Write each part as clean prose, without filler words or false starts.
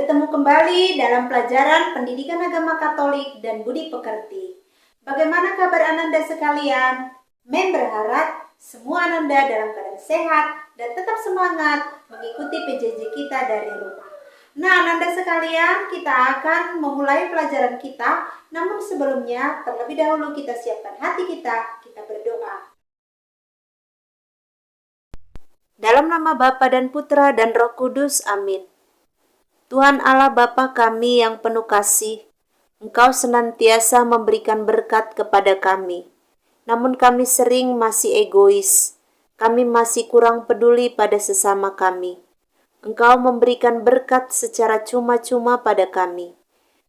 Bertemu kembali dalam pelajaran pendidikan agama Katolik dan budi pekerti. Bagaimana kabar Ananda sekalian? Mem berharap semua Ananda dalam keadaan sehat dan tetap semangat mengikuti PJJ kita dari rumah. Nah, Ananda sekalian, kita akan memulai pelajaran kita. Namun sebelumnya, terlebih dahulu kita siapkan hati kita berdoa. Dalam nama Bapa dan Putra dan Roh Kudus, amin. Tuhan Allah Bapa kami yang penuh kasih, Engkau senantiasa memberikan berkat kepada kami. Namun kami sering masih egois, kami masih kurang peduli pada sesama kami. Engkau memberikan berkat secara cuma-cuma pada kami.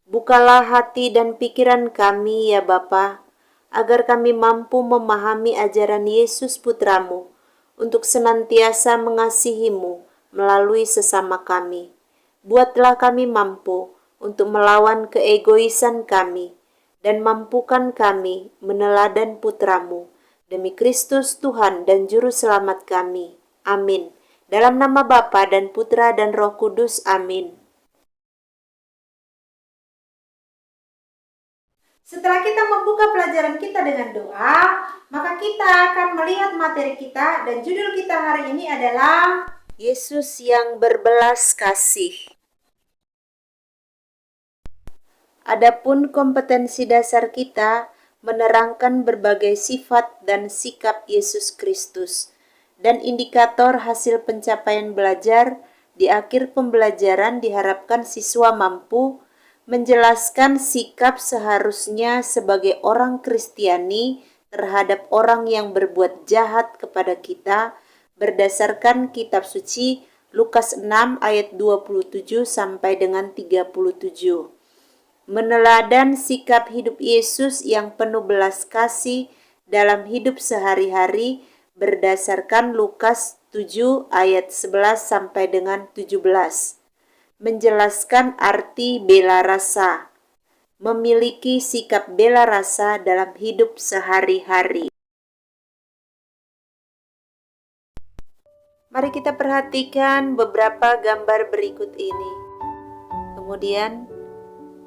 Bukalah hati dan pikiran kami ya Bapa, agar kami mampu memahami ajaran Yesus Putramu, untuk senantiasa mengasihi-Mu melalui sesama kami. Buatlah kami mampu untuk melawan keegoisan kami dan mampukan kami meneladan Putramu demi Kristus Tuhan dan Juru Selamat kami. Amin. Dalam nama Bapa dan Putra dan Roh Kudus. Amin. Setelah kita membuka pelajaran kita dengan doa, maka kita akan melihat materi kita dan judul kita hari ini adalah Yesus yang berbelas kasih. Adapun kompetensi dasar kita menerangkan berbagai sifat dan sikap Yesus Kristus, dan indikator hasil pencapaian belajar di akhir pembelajaran diharapkan siswa mampu menjelaskan sikap seharusnya sebagai orang Kristiani terhadap orang yang berbuat jahat kepada kita berdasarkan kitab suci Lukas 6 ayat 27 sampai dengan 37. Meneladan sikap hidup Yesus yang penuh belas kasih dalam hidup sehari-hari berdasarkan Lukas 7 ayat 11 sampai dengan 17. Menjelaskan arti bela rasa. Memiliki sikap bela rasa dalam hidup sehari-hari. Mari kita perhatikan beberapa gambar berikut ini. Kemudian,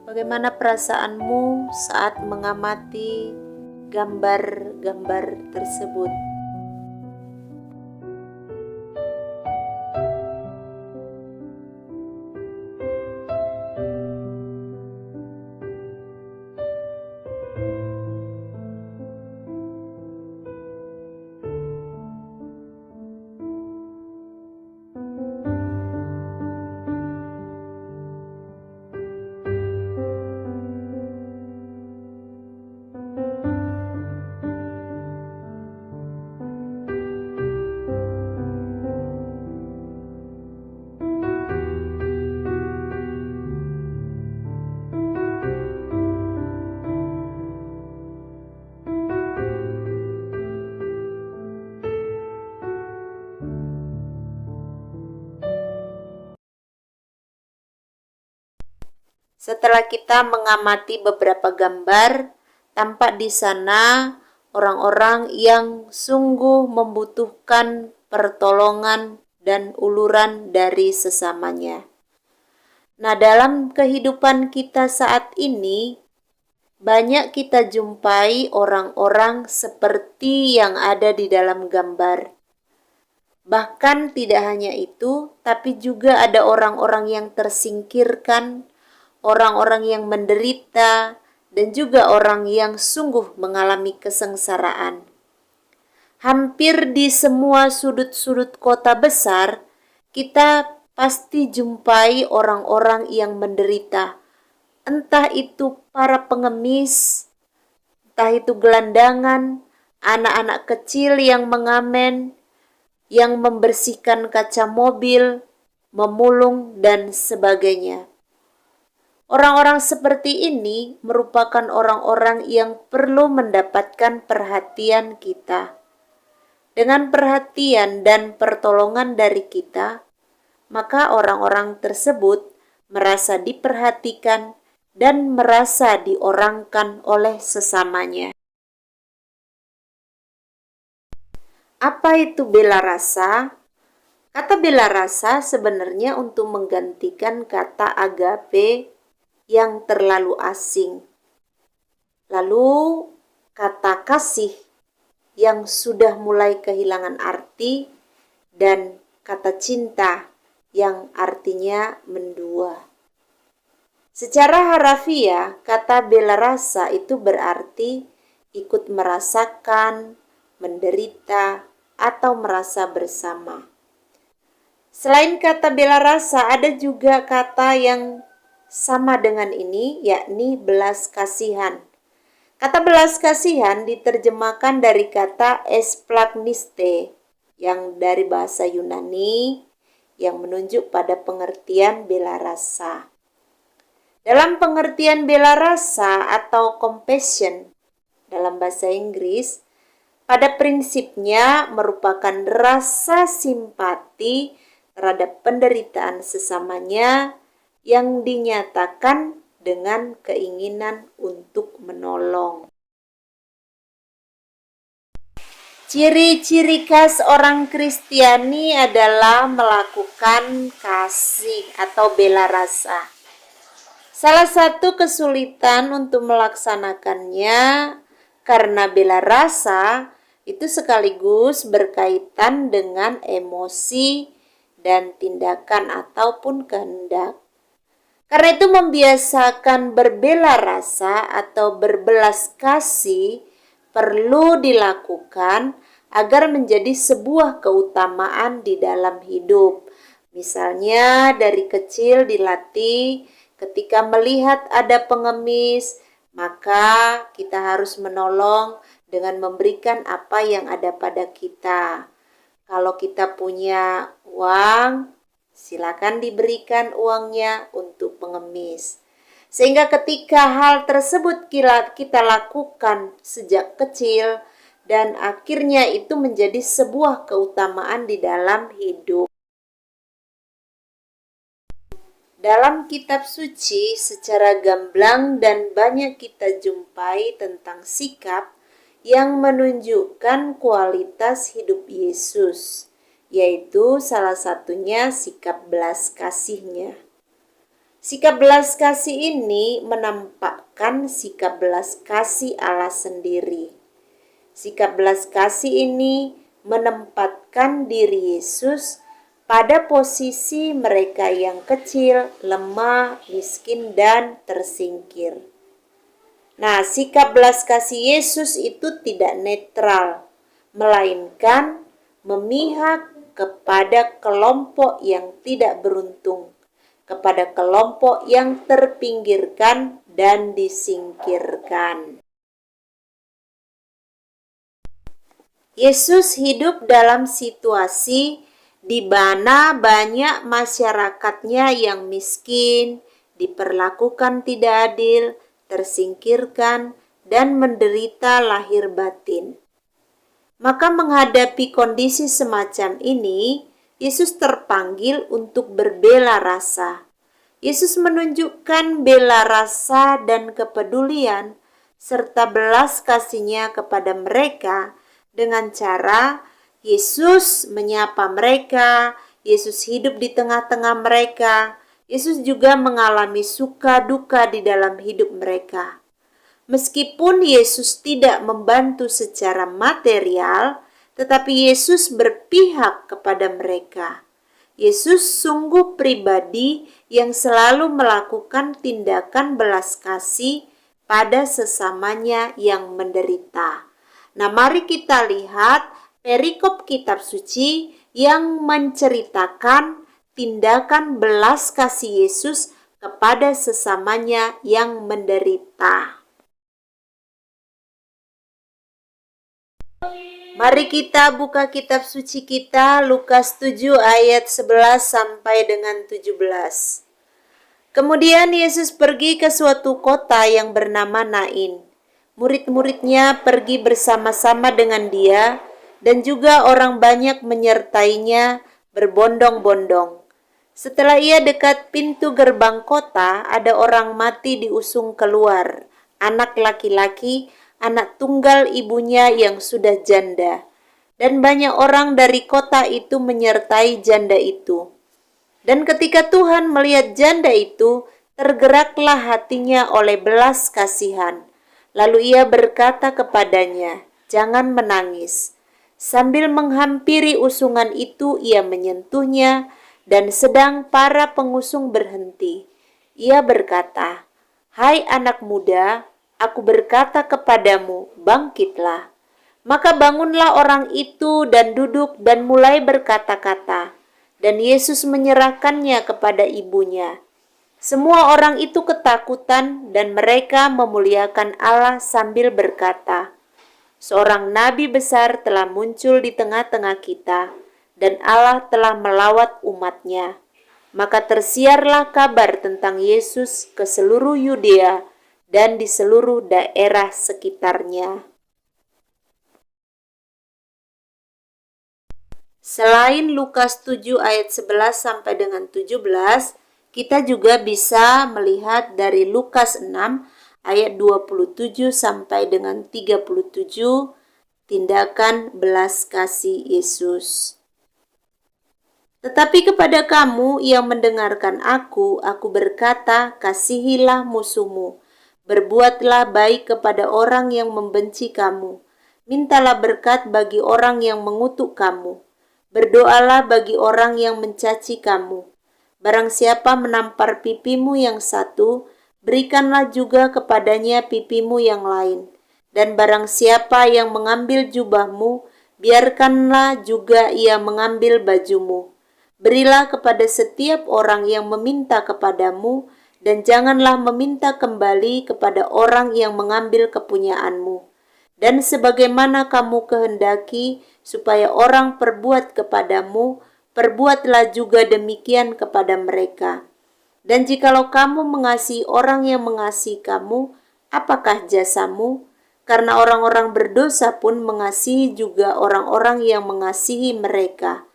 bagaimana perasaanmu saat mengamati gambar-gambar tersebut? Setelah kita mengamati beberapa gambar, tampak di sana orang-orang yang sungguh membutuhkan pertolongan dan uluran dari sesamanya. Nah, dalam kehidupan kita saat ini, banyak kita jumpai orang-orang seperti yang ada di dalam gambar. Bahkan tidak hanya itu, tapi juga ada orang-orang yang tersingkirkan, orang-orang yang menderita, dan juga orang yang sungguh mengalami kesengsaraan. Hampir di semua sudut-sudut kota besar, kita pasti jumpai orang-orang yang menderita. Entah itu para pengemis, entah itu gelandangan, anak-anak kecil yang mengamen, yang membersihkan kaca mobil, memulung, dan sebagainya. Orang-orang seperti ini merupakan orang-orang yang perlu mendapatkan perhatian kita. Dengan perhatian dan pertolongan dari kita, maka orang-orang tersebut merasa diperhatikan dan merasa diorangkan oleh sesamanya. Apa itu bela rasa? Kata bela rasa sebenarnya untuk menggantikan kata agape yang terlalu asing. Lalu kata kasih yang sudah mulai kehilangan arti dan kata cinta yang artinya mendua. Secara harafiah, kata bela rasa itu berarti ikut merasakan, menderita, atau merasa bersama. Selain kata bela rasa, ada juga kata yang sama dengan ini, yakni belas kasihan. Kata belas kasihan diterjemahkan dari kata esplagniste, yang dari bahasa Yunani, yang menunjuk pada pengertian bela rasa. Dalam pengertian bela rasa atau compassion dalam bahasa Inggris, pada prinsipnya merupakan rasa simpati terhadap penderitaan sesamanya yang dinyatakan dengan keinginan untuk menolong. Ciri-ciri khas orang Kristiani adalah melakukan kasih atau bela rasa. Salah satu kesulitan untuk melaksanakannya karena bela rasa itu sekaligus berkaitan dengan emosi dan tindakan ataupun kehendak. Karena itu membiasakan berbela rasa atau berbelas kasih perlu dilakukan agar menjadi sebuah keutamaan di dalam hidup. Misalnya dari kecil dilatih ketika melihat ada pengemis, maka kita harus menolong dengan memberikan apa yang ada pada kita. Kalau kita punya uang, silakan diberikan uangnya untuk pengemis. Sehingga ketika hal tersebut kita lakukan sejak kecil dan akhirnya itu menjadi sebuah keutamaan di dalam hidup. Dalam kitab suci secara gamblang dan banyak kita jumpai tentang sikap yang menunjukkan kualitas hidup Yesus, yaitu salah satunya sikap belas kasihnya. Sikap belas kasih ini menampakkan sikap belas kasih Allah sendiri. Sikap belas kasih ini menempatkan diri Yesus pada posisi mereka yang kecil, lemah, miskin, dan tersingkir. Nah, sikap belas kasih Yesus itu tidak netral, melainkan memihak kepada kelompok yang tidak beruntung, kepada kelompok yang terpinggirkan dan disingkirkan. Yesus hidup dalam situasi di mana banyak masyarakatnya yang miskin, diperlakukan tidak adil, tersingkirkan, dan menderita lahir batin. Maka menghadapi kondisi semacam ini, Yesus terpanggil untuk berbela rasa. Yesus menunjukkan bela rasa dan kepedulian serta belas kasihnya kepada mereka dengan cara Yesus menyapa mereka, Yesus hidup di tengah-tengah mereka, Yesus juga mengalami suka duka di dalam hidup mereka. Meskipun Yesus tidak membantu secara material, tetapi Yesus berpihak kepada mereka. Yesus sungguh pribadi yang selalu melakukan tindakan belas kasih pada sesamanya yang menderita. Nah, mari kita lihat perikop kitab suci yang menceritakan tindakan belas kasih Yesus kepada sesamanya yang menderita. Mari kita buka kitab suci kita, Lukas 7 ayat 11 sampai dengan 17. Kemudian Yesus pergi ke suatu kota yang bernama Nain. Murid-muridnya pergi bersama-sama dengan dia, dan juga orang banyak menyertainya berbondong-bondong. Setelah ia dekat pintu gerbang kota, ada orang mati diusung keluar, anak laki-laki, anak tunggal ibunya yang sudah janda. dan banyak orang dari kota itu menyertai janda itu. Dan ketika Tuhan melihat janda itu, tergeraklah hatinya oleh belas kasihan. Lalu ia berkata kepadanya, "Jangan menangis." Sambil menghampiri usungan itu, ia menyentuhnya, dan sedang para pengusung berhenti, ia berkata, "Hai anak muda, aku berkata kepadamu, bangkitlah." Maka bangunlah orang itu dan duduk dan mulai berkata-kata, dan Yesus menyerahkannya kepada ibunya. Semua orang itu ketakutan dan mereka memuliakan Allah sambil berkata, "Seorang nabi besar telah muncul di tengah-tengah kita, dan Allah telah melawat umat-Nya." Maka tersiarlah kabar tentang Yesus ke seluruh Yudea dan di seluruh daerah sekitarnya. Selain Lukas 7 ayat 11 sampai dengan 17, kita juga bisa melihat dari Lukas 6 ayat 27 sampai dengan 37, tindakan belas kasih Yesus. Tetapi kepada kamu yang mendengarkan aku berkata, kasihilah musuhmu, berbuatlah baik kepada orang yang membenci kamu, mintalah berkat bagi orang yang mengutuk kamu, berdoalah bagi orang yang mencaci kamu. Barang siapa menampar pipimu yang satu, berikanlah juga kepadanya pipimu yang lain. Dan barang siapa yang mengambil jubahmu, biarkanlah juga ia mengambil bajumu. Berilah kepada setiap orang yang meminta kepadamu, dan janganlah meminta kembali kepada orang yang mengambil kepunyaanmu. Dan sebagaimana kamu kehendaki supaya orang perbuat kepadamu, perbuatlah juga demikian kepada mereka. Dan jikalau kamu mengasihi orang yang mengasihi kamu, apakah jasamu? Karena orang-orang berdosa pun mengasihi juga orang-orang yang mengasihi mereka.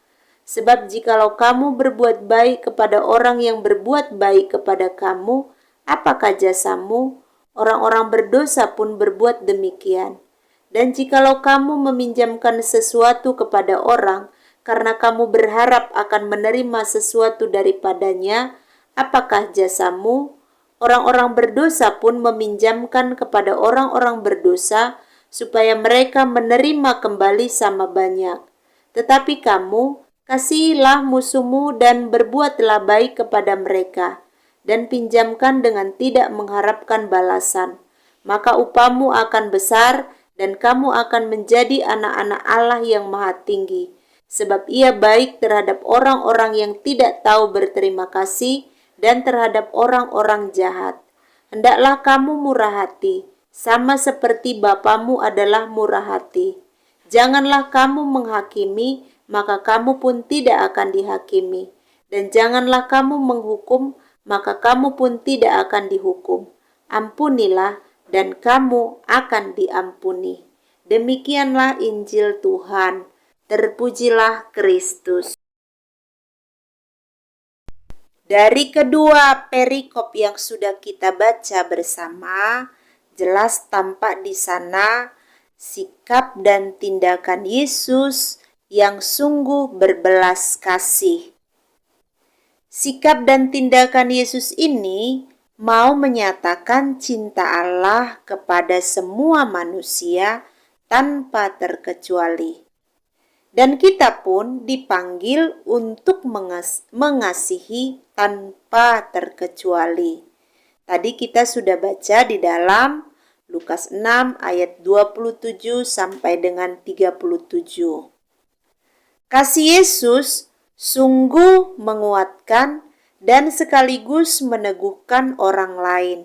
Sebab jikalau kamu berbuat baik kepada orang yang berbuat baik kepada kamu, apakah jasamu? Orang-orang berdosa pun berbuat demikian. Dan jikalau kamu meminjamkan sesuatu kepada orang, karena kamu berharap akan menerima sesuatu daripadanya, apakah jasamu? Orang-orang berdosa pun meminjamkan kepada orang-orang berdosa, supaya mereka menerima kembali sama banyak. Tetapi kamu, kasihilah musuhmu dan berbuatlah baik kepada mereka, dan pinjamkan dengan tidak mengharapkan balasan. Maka upahmu akan besar, dan kamu akan menjadi anak-anak Allah yang Maha Tinggi, sebab Ia baik terhadap orang-orang yang tidak tahu berterima kasih dan terhadap orang-orang jahat. Hendaklah kamu murah hati, sama seperti Bapamu adalah murah hati. Janganlah kamu menghakimi, maka kamu pun tidak akan dihakimi. Dan janganlah kamu menghukum, maka kamu pun tidak akan dihukum. Ampunilah, dan kamu akan diampuni. Demikianlah Injil Tuhan. Terpujilah Kristus. Dari kedua perikop yang sudah kita baca bersama, jelas tampak di sana sikap dan tindakan Yesus yang sungguh berbelas kasih. Sikap dan tindakan Yesus ini mau menyatakan cinta Allah kepada semua manusia tanpa terkecuali. Dan kita pun dipanggil untuk mengasihi tanpa terkecuali. Tadi kita sudah baca di dalam Lukas 6 ayat 27 sampai dengan 37. Kasih Yesus sungguh menguatkan dan sekaligus meneguhkan orang lain,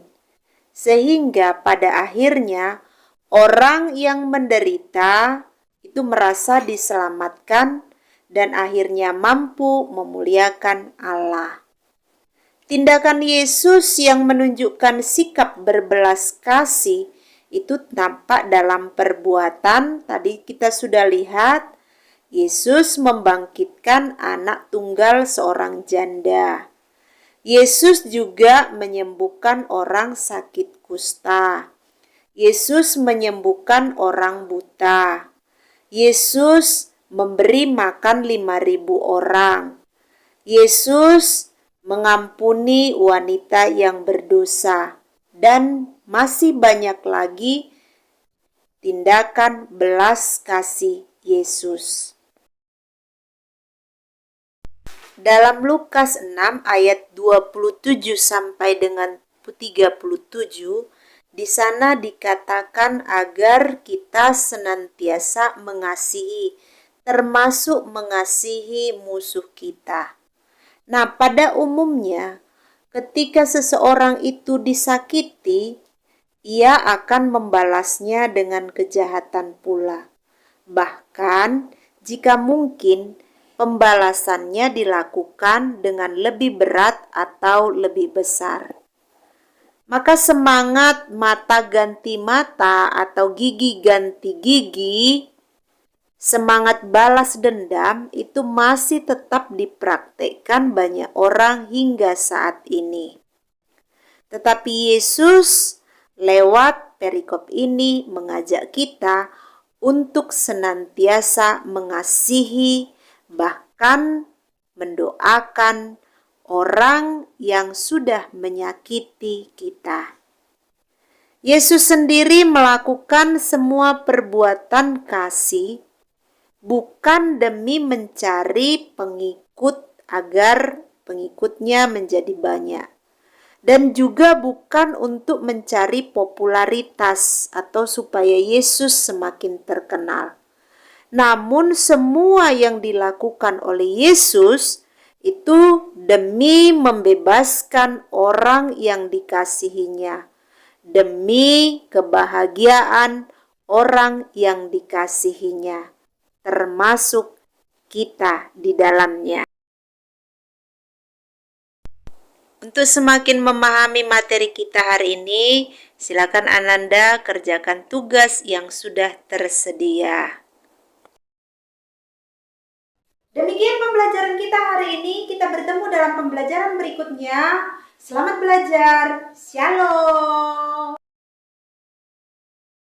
sehingga pada akhirnya orang yang menderita itu merasa diselamatkan dan akhirnya mampu memuliakan Allah. Tindakan Yesus yang menunjukkan sikap berbelas kasih itu tampak dalam perbuatan. Tadi kita sudah lihat Yesus membangkitkan anak tunggal seorang janda. Yesus juga menyembuhkan orang sakit kusta. Yesus menyembuhkan orang buta. Yesus memberi makan 5.000 orang. Yesus mengampuni wanita yang berdosa, dan masih banyak lagi tindakan belas kasih Yesus. Dalam Lukas 6 ayat 27 sampai dengan 37, di sana dikatakan agar kita senantiasa mengasihi, termasuk mengasihi musuh kita. Nah, pada umumnya ketika seseorang itu disakiti, ia akan membalasnya dengan kejahatan pula. Bahkan jika mungkin pembalasannya dilakukan dengan lebih berat atau lebih besar. Maka semangat mata ganti mata atau gigi ganti gigi, semangat balas dendam itu masih tetap dipraktekkan banyak orang hingga saat ini. Tetapi Yesus lewat perikop ini mengajak kita untuk senantiasa mengasihi, bahkan mendoakan orang yang sudah menyakiti kita. Yesus sendiri melakukan semua perbuatan kasih bukan demi mencari pengikut agar pengikutnya menjadi banyak, dan juga bukan untuk mencari popularitas atau supaya Yesus semakin terkenal. Namun semua yang dilakukan oleh Yesus itu demi membebaskan orang yang dikasihinya, demi kebahagiaan orang yang dikasihinya, termasuk kita di dalamnya. Untuk semakin memahami materi kita hari ini, silakan Ananda kerjakan tugas yang sudah tersedia. Demikian pembelajaran kita hari ini. Kita bertemu dalam pembelajaran berikutnya. Selamat belajar. Shalom.